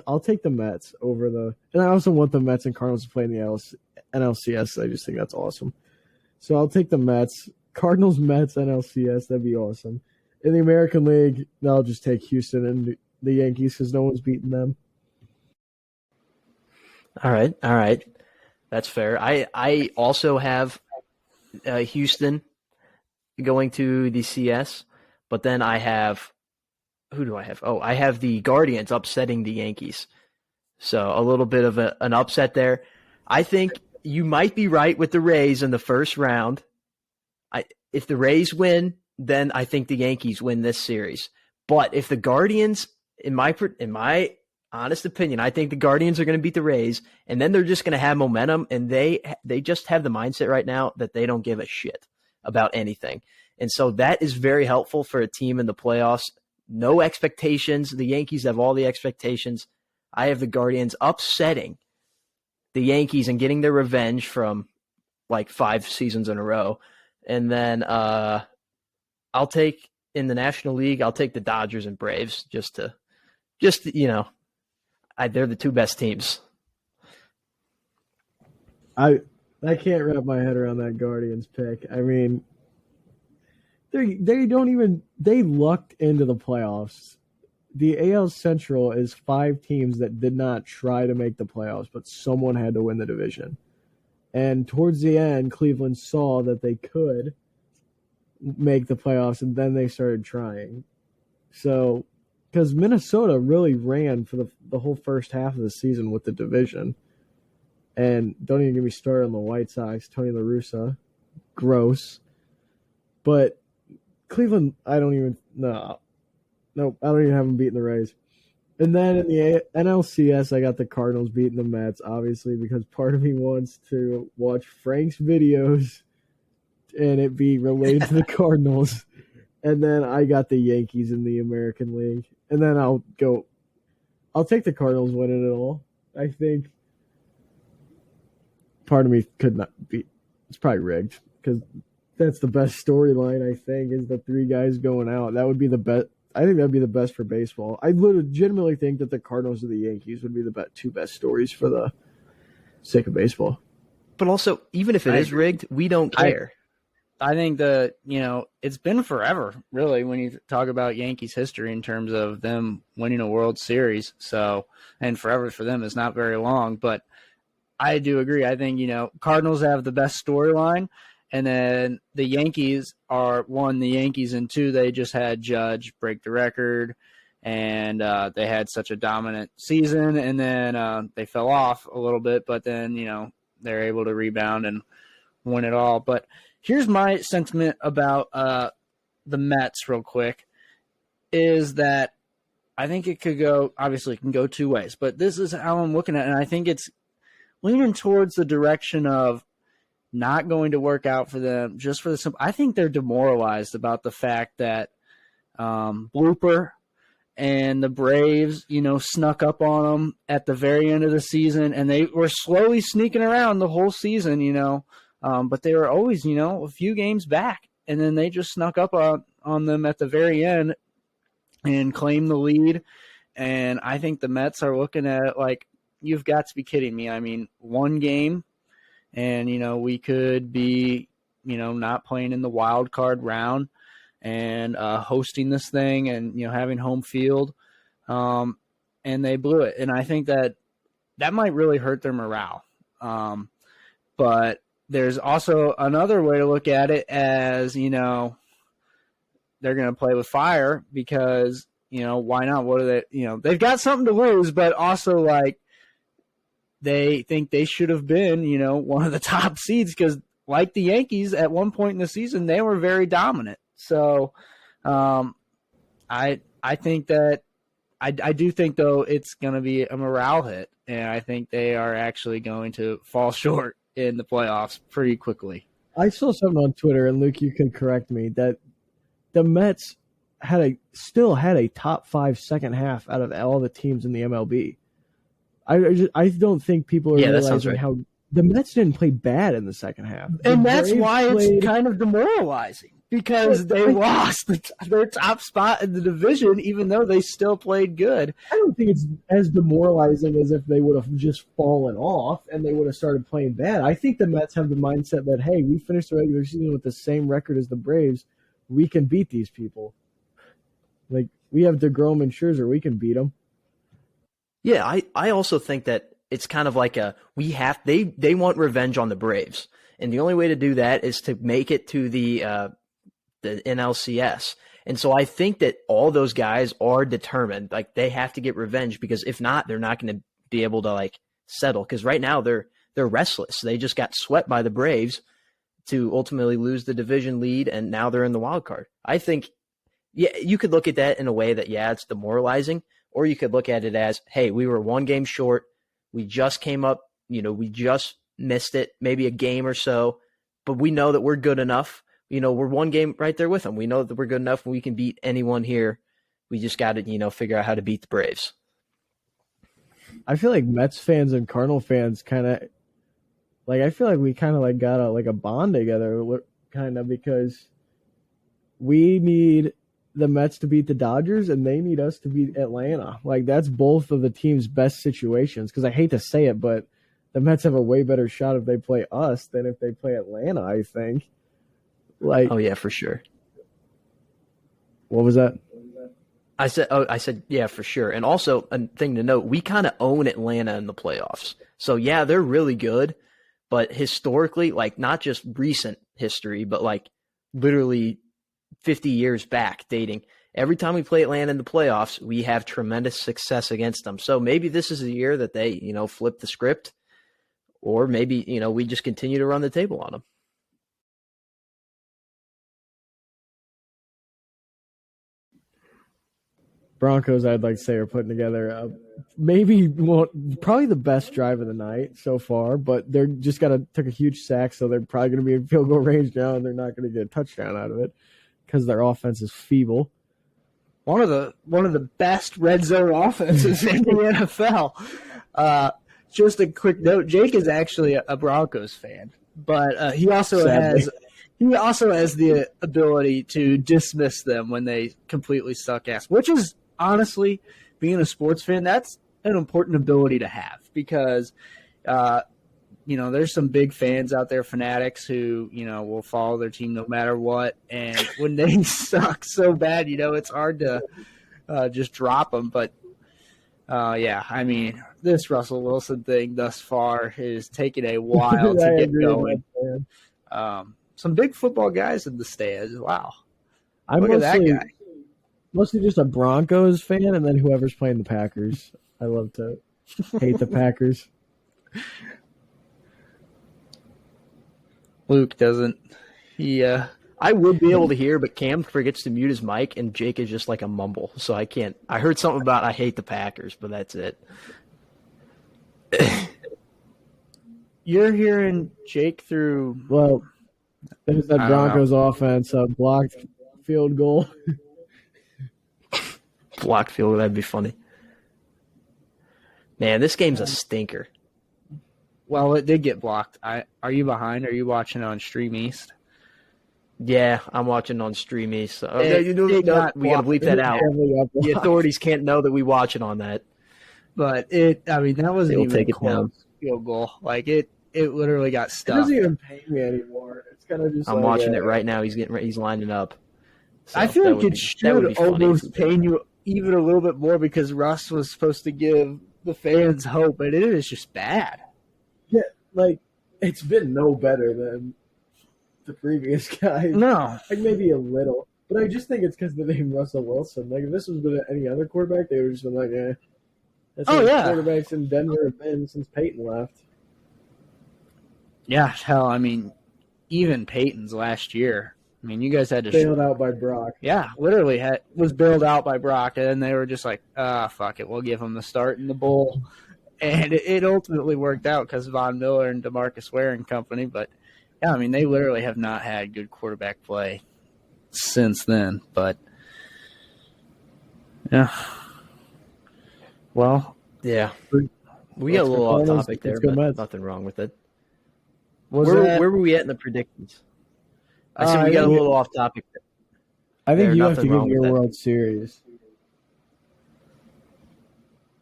I'll take the Mets over and I also want the Mets and Cardinals to play in the NLCS. I just think that's awesome. So I'll take the Mets, Cardinals, Mets, NLCS. That'd be awesome. In the American League, I'll just take Houston and the Yankees because no one's beaten them. All right. That's fair. I also have Houston going to the CS, but then I have who do I have? Oh, I have the Guardians upsetting the Yankees. So a little bit of an upset there. I think you might be right with the Rays in the first round. If the Rays win, then I think the Yankees win this series. But if the Guardians, in my honest opinion, I think the Guardians are going to beat the Rays, and then they're just going to have momentum, and they just have the mindset right now that they don't give a shit about anything. And so that is very helpful for a team in the playoffs. No expectations. The Yankees have all the expectations. I have the Guardians upsetting the Yankees and getting their revenge from like 5 seasons in a row. And then I'll take in the National League, I'll take the Dodgers and Braves just to they're the 2 best teams. I can't wrap my head around that Guardians pick. I mean, they lucked into the playoffs. The AL Central is 5 teams that did not try to make the playoffs, but someone had to win the division. And towards the end, Cleveland saw that they could make the playoffs, and then they started trying. So, because Minnesota really ran for the whole first half of the season with the division. And don't even get me started on the White Sox, Tony La Russa. Gross. But Cleveland, I don't even have them beating the Rays. And then in the NLCS, I got the Cardinals beating the Mets, obviously, because part of me wants to watch Frank's videos and it be related to the Cardinals. And then I got the Yankees in the American League. And then I'll take the Cardinals winning it all. I think part of me could not be. It's probably rigged because that's the best storyline, I think, is the 3 guys going out. That would be the best. I think that would be the best for baseball. I legitimately think that the Cardinals or the Yankees would be the 2 best stories for the sake of baseball. But also, even if it is rigged, we don't care. I think it's been forever, really, when you talk about Yankees history in terms of them winning a World Series. So, and forever for them is not very long, but I do agree. I think, Cardinals have the best storyline, and then the Yankees are, 1, the Yankees, and 2, they just had Judge break the record, and they had such a dominant season, and then they fell off a little bit, but then, they're able to rebound and win it all. But here's my sentiment about the Mets real quick, is that I think it could go, obviously it can go 2 ways, but this is how I'm looking at it, and I think it's leaning towards the direction of not going to work out for them just for the simple. I think they're demoralized about the fact that Blooper and the Braves, snuck up on them at the very end of the season, and they were slowly sneaking around the whole season, but they were always, a few games back, and then they just snuck up on them at the very end and claimed the lead. And I think the Mets are looking at it like, you've got to be kidding me. I mean, 1 game, and, we could be, not playing in the wild card round and hosting this thing and, having home field. And they blew it. And I think that might really hurt their morale. But there's also another way to look at it as, you know, they're going to play with fire because, you know, why not? What are they, you know, they've got something to lose, but also like they think they should have been, you know, one of the top seeds because like the Yankees at one point in the season, they were very dominant. So I think that I do think, though, it's going to be a morale hit, and I think they are actually going to fall short in the playoffs pretty quickly. I saw something on Twitter, and Luke, you can correct me, that the Mets still had a top 5 second half out of all the teams in the MLB. I don't think people are realizing right. how the Mets didn't play bad in the second half. And that's why it's kind of demoralizing. Because they lost their top spot in the division, even though they still played good. I don't think it's as demoralizing as if they would have just fallen off and they would have started playing bad. I think the Mets have the mindset that, hey, we finished the regular season with the same record as the Braves. We can beat these people. Like, we have DeGrom and Scherzer. We can beat them. Yeah, I also think that it's kind of like they want revenge on the Braves. And the only way to do that is to make it to the NLCS. And so I think that all those guys are determined. Like, they have to get revenge because if not, they're not going to be able to like settle. Because right now they're restless. They just got swept by the Braves to ultimately lose the division lead, and now they're in the wild card. I think, yeah, you could look at that in a way that, yeah, it's demoralizing, or you could look at it as, hey, we were one game short. We just came up, you know, we just missed it, maybe a game or so, but we know that we're good enough. You know, we're one game right there with them. We know that we're good enough and we can beat anyone here. We just got to, you know, figure out how to beat the Braves. I feel like Mets fans and Cardinal fans kind of, like, I feel like we kind of like got a bond together, kind of, because we need the Mets to beat the Dodgers and they need us to beat Atlanta. Like, that's both of the team's best situations, because I hate to say it, but the Mets have a way better shot if they play us than if they play Atlanta, I think. Like, oh yeah, for sure. What was that? I said, yeah, for sure. And also a thing to note, we kind of own Atlanta in the playoffs. So yeah, they're really good, but historically, like, not just recent history, but like literally 50 years back dating, every time we play Atlanta in the playoffs, we have tremendous success against them. So maybe this is a year that they, you know, flip the script, or maybe, you know, we just continue to run the table on them. Broncos, I'd like to say, are putting together probably the best drive of the night so far, but they're just took a huge sack, so they're probably going to be in field goal range now, and they're not going to get a touchdown out of it because their offense is feeble. One of the best red zone offenses in the NFL. Just a quick note: Jake is actually a Broncos fan, but he also has the ability to dismiss them when they completely suck ass, which is, honestly, being a sports fan, that's an important ability to have, because you know, there's some big fans out there, fanatics, who, you know, will follow their team no matter what, and when they suck so bad, you know, it's hard to just drop them. But yeah, I mean, this Russell Wilson thing thus far is taking a while to get going. Some big football guys in the stands. Wow. Look at that guy. Mostly just a Broncos fan, and then whoever's playing the Packers. I love to hate the Packers. Luke doesn't. I would be able to hear, but Cam forgets to mute his mic, and Jake is just like a mumble, so I can't. I heard something about I hate the Packers, but that's it. You're hearing Jake through. Well, there's that Broncos offense, a blocked field goal. Blocked field, that'd be funny. Man, this game's a stinker. Well, it did get blocked. Are you behind? Are you watching on Stream East? Yeah, I'm watching on Stream East. So, we got to bleep that out. The authorities can't know that we watch it on that. But that wasn't even take a it down. Field goal. Like, it literally got stuck. It doesn't even pay me anymore. It's kind of just. I'm watching it right now. He's lining up. So I feel like it should almost pain you even a little bit more, because Russ was supposed to give the fans hope, but it is just bad. Yeah, like, it's been no better than the previous guy. No. Like maybe a little. But I just think it's because the name Russell Wilson. Like if this was been any other quarterback, they would have just been like, eh. That's what quarterbacks in Denver have been since Peyton left. Yeah, hell, I mean, even Peyton's last year. I mean, you guys had to bailed out by Brock. Yeah, literally was bailed out by Brock, and they were just like, fuck it, we'll give him the start in the bowl. And it ultimately worked out because of Von Miller and DeMarcus Ware and company. But, yeah, I mean, they literally have not had good quarterback play since then. But, yeah. Well. Yeah. We got a little off topic there, but nothing wrong with it. Where were we at in the predictions? I said we got a little off topic. I think you have to give your World Series.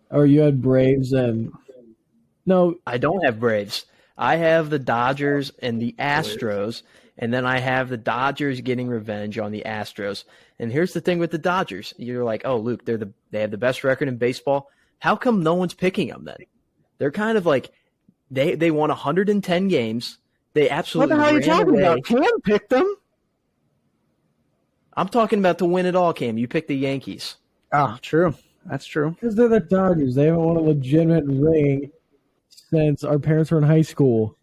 Or you had Braves and no, I don't have Braves. I have the Dodgers and the Astros, and then I have the Dodgers getting revenge on the Astros. And here's the thing with the Dodgers: you're like, oh, Luke, they have the best record in baseball. How come no one's picking them then? They're kind of like they won 110 games. They absolutely. What the hell are you talking about? Cam picked them. I'm talking about to win it all, Cam. You picked the Yankees. Oh, true. That's true. Because they're the Dodgers. They haven't won a legitimate ring since our parents were in high school.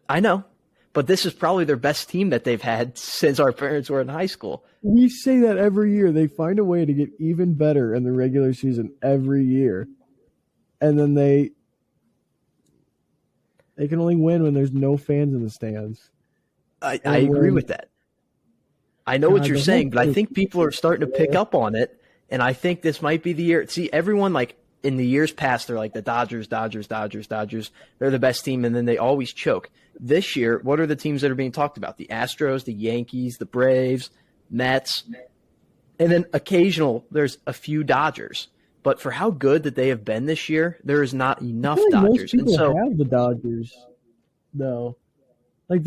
I know. But this is probably their best team that they've had since our parents were in high school. We say that every year. They find a way to get even better in the regular season every year. And then they can only win when there's no fans in the stands. I agree with that. I know what you're saying, but I think people are starting to pick up on it, and I think this might be the year. See, everyone, like, in the years past, they're like the Dodgers. They're the best team, and then they always choke. This year, what are the teams that are being talked about? The Astros, the Yankees, the Braves, Mets, and then there's a few Dodgers. But for how good that they have been this year, there is not enough Dodgers. Most people have the Dodgers, though. Like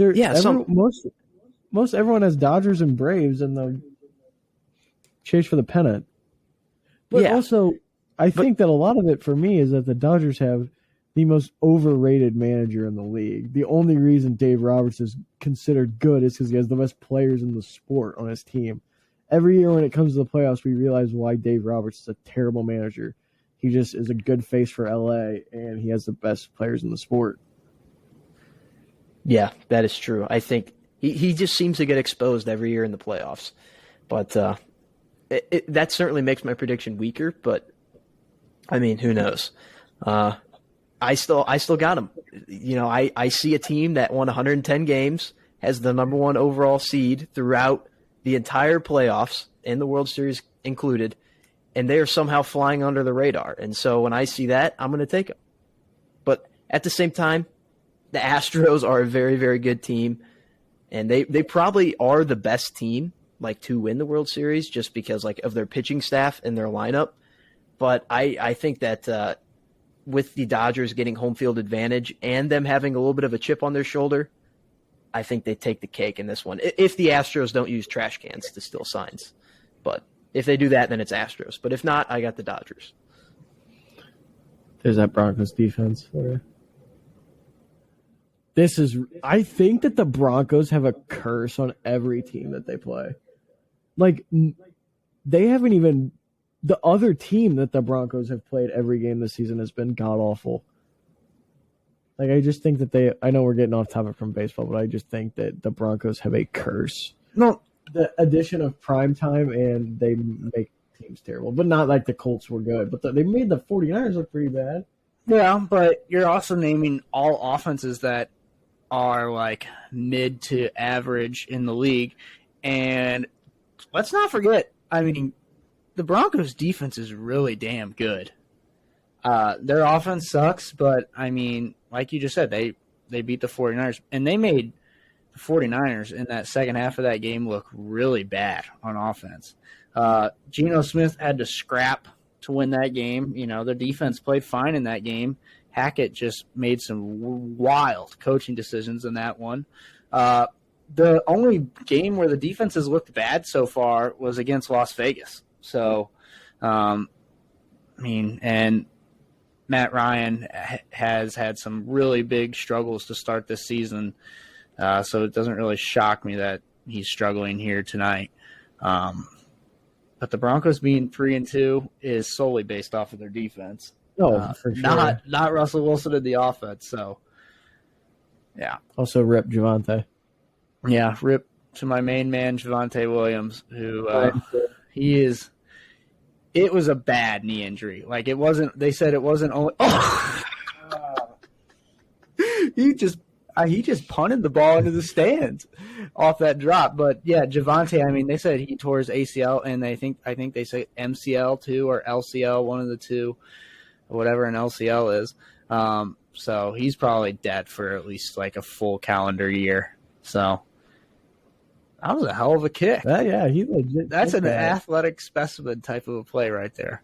most everyone has Dodgers and Braves, and the chase for the pennant. But also, I think that a lot of it for me is that the Dodgers have the most overrated manager in the league. The only reason Dave Roberts is considered good is because he has the best players in the sport on his team. Every year when it comes to the playoffs, we realize why Dave Roberts is a terrible manager. He just is a good face for LA, and he has the best players in the sport. Yeah, that is true. I think he just seems to get exposed every year in the playoffs. But that certainly makes my prediction weaker, but I mean, who knows? I still got him. You know, I see a team that won 110 games, has the number one overall seed throughout the entire playoffs and the World Series included, and they are somehow flying under the radar. And so when I see that, I'm going to take them. But at the same time, the Astros are a very, very good team, and they probably are the best team, like, to win the World Series just because, like, of their pitching staff and their lineup. But I think that with the Dodgers getting home field advantage and them having a little bit of a chip on their shoulder, I think they take the cake in this one. If the Astros don't use trash cans to steal signs. But if they do that, then it's Astros. But if not, I got the Dodgers. There's that Broncos defense. I think that the Broncos have a curse on every team that they play. Like, they haven't even – the other team that the Broncos have played every game this season has been god-awful. Like, I just think that I know we're getting off topic from baseball, but I just think that the Broncos have a curse. No, the addition of primetime, and they make teams terrible. But not like the Colts were good. But they made the 49ers look pretty bad. Yeah, but you're also naming all offenses that are, like, mid to average in the league. And let's not forget, I mean, the Broncos' defense is really damn good. Their offense sucks, but, I mean, like you just said, they beat the 49ers. And they made the 49ers in that second half of that game look really bad on offense. Geno Smith had to scrap to win that game. You know, their defense played fine in that game. Hackett just made some wild coaching decisions in that one. The only game where the defense has looked bad so far was against Las Vegas. So, I mean, and Matt Ryan has had some really big struggles to start this season, so it doesn't really shock me that he's struggling here tonight. But the Broncos being 3-2 is solely based off of their defense. Oh, for sure. Not Russell Wilson in the offense. So, yeah. Also, rip Javante. Yeah, rip to my main man, Javante Williams, who he is. It was a bad knee injury. Like, it wasn't. They said it wasn't only. Oh, he just punted the ball into the stands off that drop. But yeah, Javante. I mean, they said he tore his ACL, and I think they say MCL too or LCL, one of the two, or whatever an LCL is. So he's probably dead for at least like a full calendar year. So that was a hell of a kick. Yeah, he legit. That's an athletic specimen type of a play right there.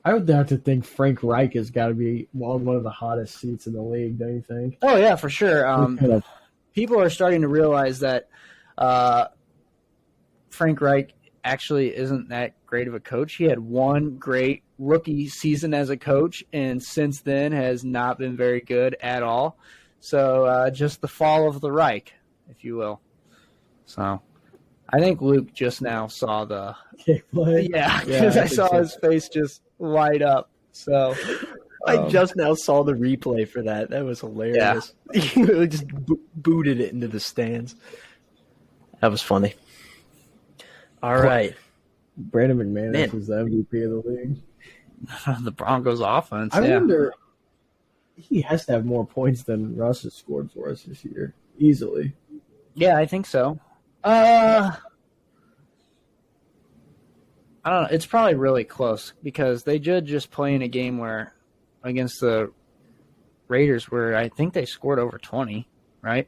I would have to think Frank Reich has got to be on one of the hottest seats in the league, don't you think? Oh, yeah, for sure. People are starting to realize that Frank Reich actually isn't that great of a coach. He had one great rookie season as a coach, and since then has not been very good at all. So just the fall of the Reich, if you will. So I think Luke just now saw the kick play. Yeah, because I saw his face just light up. So I just now saw the replay for that. That was hilarious. Yeah. He really just booted it into the stands. That was funny. All right. Brandon McManus was the MVP of the league. The Broncos offense. I wonder, he has to have more points than Russ has scored for us this year. Easily. Yeah, I think so. I don't know. It's probably really close because they did just play in a game where against the Raiders where I think they scored over 20, right?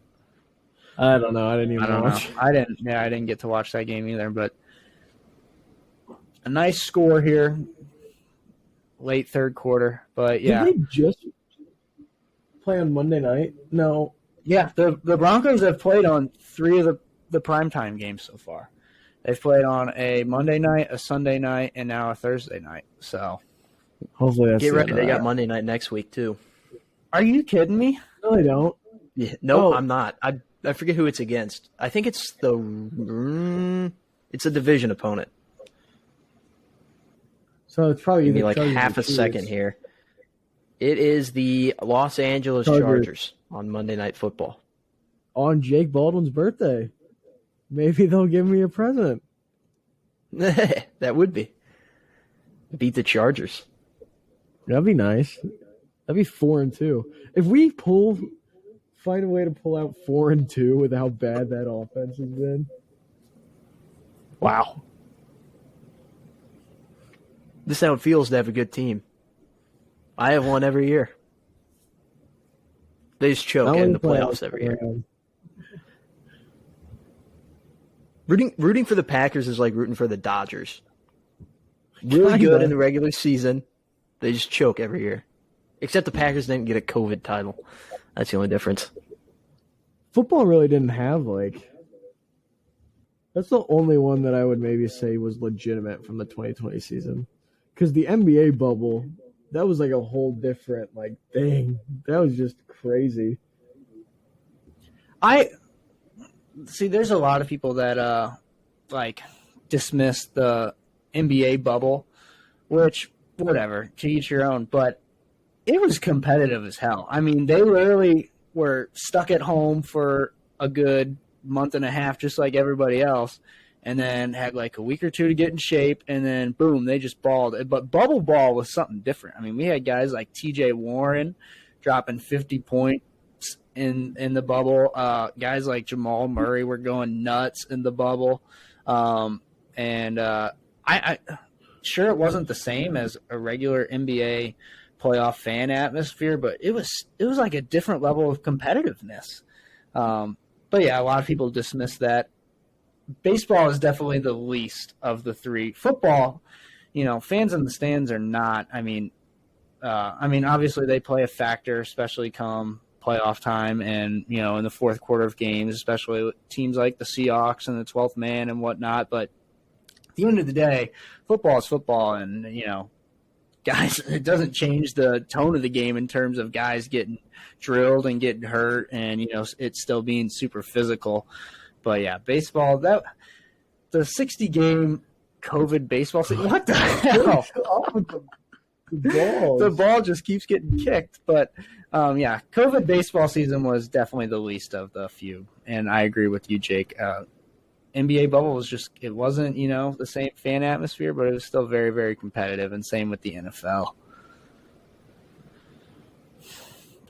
I don't know. I didn't even watch. I didn't get to watch that game either, but a nice score here, late third quarter. But yeah. Did they just play on Monday night? No. Yeah, the Broncos have played on 3 of the primetime games so far. They've played on a Monday night, a Sunday night, and now a Thursday night. So hopefully that's get ready. They got Monday night next week too. Are you kidding me? No, they don't. Yeah, no, I'm not. I forget who it's against. I think it's it's a division opponent. So it's probably give me like half a second here. It is the Los Angeles Chargers on Monday Night Football. On Jake Baldwin's birthday. Maybe they'll give me a present. That would be. Beat the Chargers. That'd be nice. That'd be 4-2. If we find a way to pull out 4-2 with how bad that offense has been. Wow. This is how it feels to have a good team. I have one every year. They just choke in the playoffs every year. Rooting for the Packers is like rooting for the Dodgers. Really good in the regular season. They just choke every year. Except the Packers didn't get a COVID title. That's the only difference. Football really didn't have, that's the only one that I would maybe say was legitimate from the 2020 season. Because the NBA bubble, that was like a whole different, thing. That was just crazy. See, there's a lot of people that, dismiss the NBA bubble, which, whatever, to each your own, but it was competitive as hell. I mean, they literally were stuck at home for a good month and a half, just like everybody else, and then had a week or two to get in shape, and then, boom, they just balled. But bubble ball was something different. I mean, we had guys like T.J. Warren dropping 50 points in the bubble. Guys like Jamal Murray were going nuts in the bubble. I sure it wasn't the same as a regular NBA playoff fan atmosphere, but it was like a different level of competitiveness. But yeah, a lot of people dismiss that. Baseball is definitely the least of the three. Football, fans in the stands are not. I mean, obviously they play a factor, especially come playoff time and, in the fourth quarter of games, especially with teams like the Seahawks and the 12th man and whatnot. But at the end of the day, football is football, and, guys. It doesn't change the tone of the game in terms of guys getting drilled and getting hurt, and it's still being super physical. But yeah, baseball, the 60-game COVID baseball season. What the hell? The ball just keeps getting kicked. But COVID baseball season was definitely the least of the few, and I agree with you, Jake. NBA bubble it wasn't, the same fan atmosphere, but it was still very, very competitive, and same with the NFL.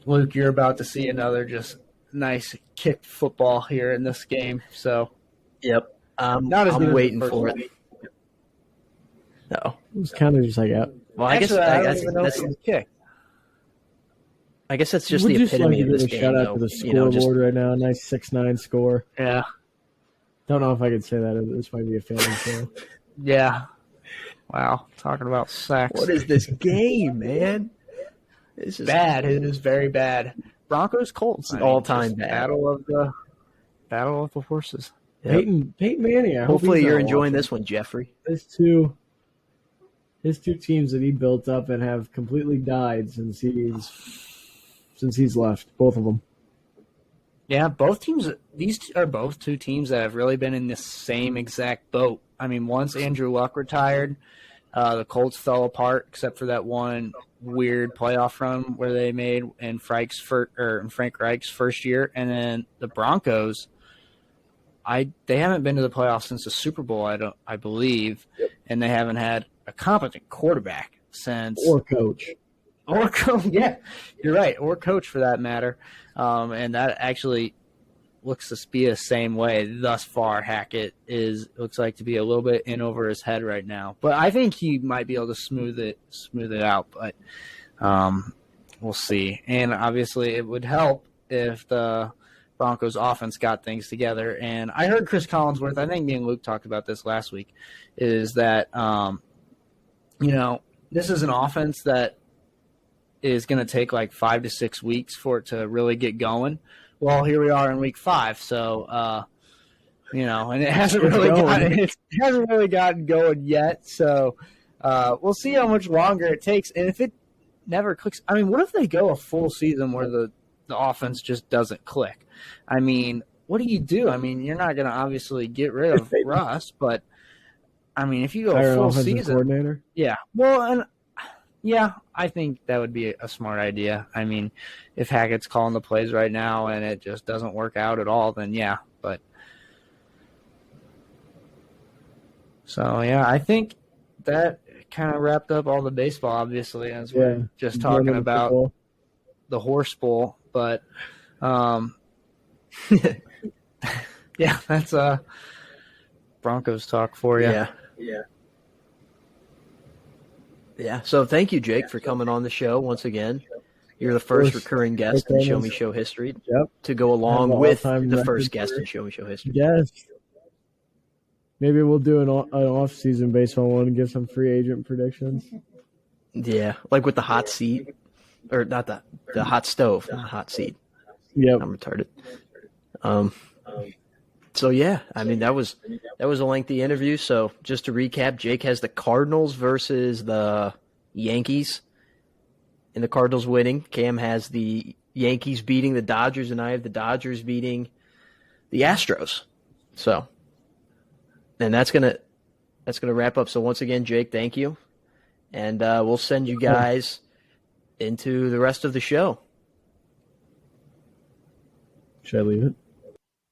Luke, you're about to see another just nice kicked football here in this game. So, yep. I'm waiting for it. No. It was kind of just like, well, I guess that's just the epitome of this game. Shout out to the scoreboard right now. Nice 6-9 score. Yeah. Don't know if I could say that. This might be a fan show. Yeah. Wow. Talking about sex. What is this game, man? This is bad. It is very bad. Broncos Colts. All-time bad. Battle of the horses. Yep. Peyton Manning. Hopefully you're enjoying this one, Jeffrey. His two teams that he built up and have completely died since he's left. Both of them. Yeah, both teams. These are both two teams that have really been in the same exact boat. I mean, once Andrew Luck retired, the Colts fell apart, except for that one weird playoff run where they made in Frank Reich's first year, and then the Broncos. They haven't been to the playoffs since the Super Bowl, I believe, and they haven't had a competent quarterback since or coach. Yeah, you're right, or coach for that matter. And that actually looks to be the same way thus far. Hackett looks like to be a little bit in over his head right now, but I think he might be able to smooth it out. But we'll see. And obviously, it would help if the Broncos offense got things together. And I heard Chris Collinsworth, I think me and Luke talked about this last week, is that this is an offense that is going to take like 5 to 6 weeks for it to really get going. Well, here we are in week 5, so and it hasn't really gotten going yet. So we'll see how much longer it takes, and if it never clicks. I mean, what if they go a full season where the offense just doesn't click? I mean, what do you do? I mean, you're not going to obviously get rid of Russ, but I mean, if you go a full season, coordinator. Yeah, well, and. Yeah, I think that would be a smart idea. I mean, if Hackett's calling the plays right now and it just doesn't work out at all, then yeah. But so yeah, I think that kind of wrapped up all the baseball. Obviously, as we're just talking about football. The horse bowl, but yeah, that's Broncos talk for you. Yeah, so thank you, Jake, for coming on the show once again. You're the first recurring guest in Show Me Show history to go along with the first guest in Show Me Show history. Yes. Maybe we'll do an off-season baseball one and give some free agent predictions. Yeah, like with the hot seat. Or not the hot stove, not the hot seat. Yep. I'm retarded. So yeah, I mean that was a lengthy interview. So just to recap, Jake has the Cardinals versus the Yankees, and the Cardinals winning. Cam has the Yankees beating the Dodgers, and I have the Dodgers beating the Astros. So, and that's gonna wrap up. So once again, Jake, thank you, and we'll send you guys into the rest of the show. Should I leave it?